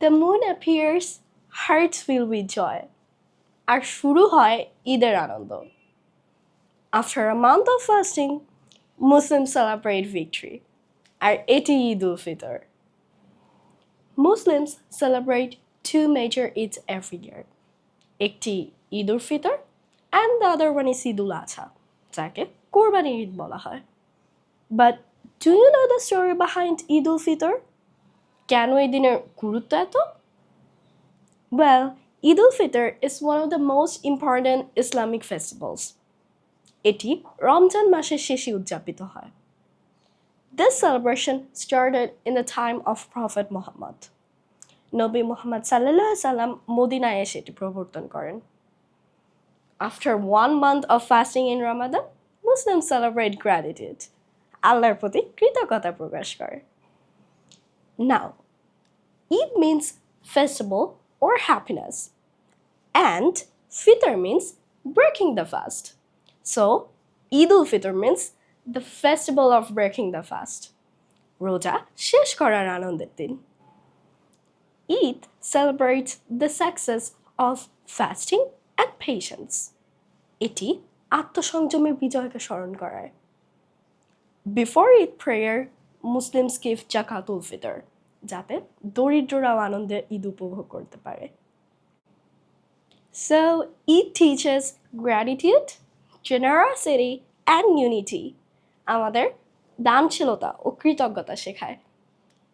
The moon appears, hearts fill with joy. আর শুরু হয় ঈদের আনন্দ. After a month of fasting, Muslims celebrate victory. আর এটি Eid উল-ফিতর. Muslims celebrate two major Eids every year. একটি Eid উল-ফিতর and the other one is Eid উল-আযহা, যাকে কোরবানির ঈদ বলা হয়. But do you know the story behind Eid উল-ফিতর? কেন এই দিনের গুরুত্ব এত? Well, Eid al-Fitr is one of the most important Islamic festivals. এটি রমজান মাসের শেষে উদযাপিত হয়. This celebration started in the time of Prophet Muhammad. নবী মুহাম্মদ সাল্লাল্লাহু আলাইহি সাল্লাম মদিনায় এসে এটি প্রবর্তন করেন. After 1 month of fasting in Ramadan, Muslims celebrate gratitude. আল্লাহর প্রতি কৃতজ্ঞতা প্রকাশ করে. Now, Eid means festival or happiness, and Fitr means breaking the fast. So, Eid al-Fitr means the festival of breaking the fast. রোজা শেষ করার আনন্দের দিন. Eid celebrates the success of fasting and patience. এটি আত্মসংযমের বিজয়কে স্মরণ করায়. Before Eid prayer, Muslims give Zakatul Fitr, যাতে দরিদ্ররাও আনন্দে ঈদ উপভোগ করতে পারে. So, Eid teaches gratitude, generosity, and unity. আমাদের দানশীলতা ও কৃতজ্ঞতা শেখায়.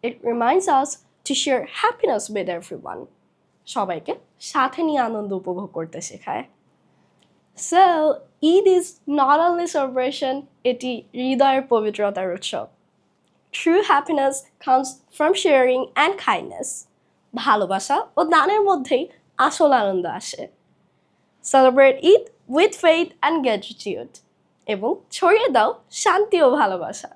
It reminds us to share happiness with everyone. সবাইকে সাথে নিয়ে আনন্দ উপভোগ করতে শেখায়. So, Eid is not only celebration, এটি হৃদয়ের পবিত্রতার উৎসব. True happiness comes from sharing and kindness. ভালোবাসা ও দানের মধ্যেই আসল আনন্দ আসে. Celebrate Eid with faith and gratitude. এবং ছড়িয়ে দাও শান্তি ও ভালোবাসা.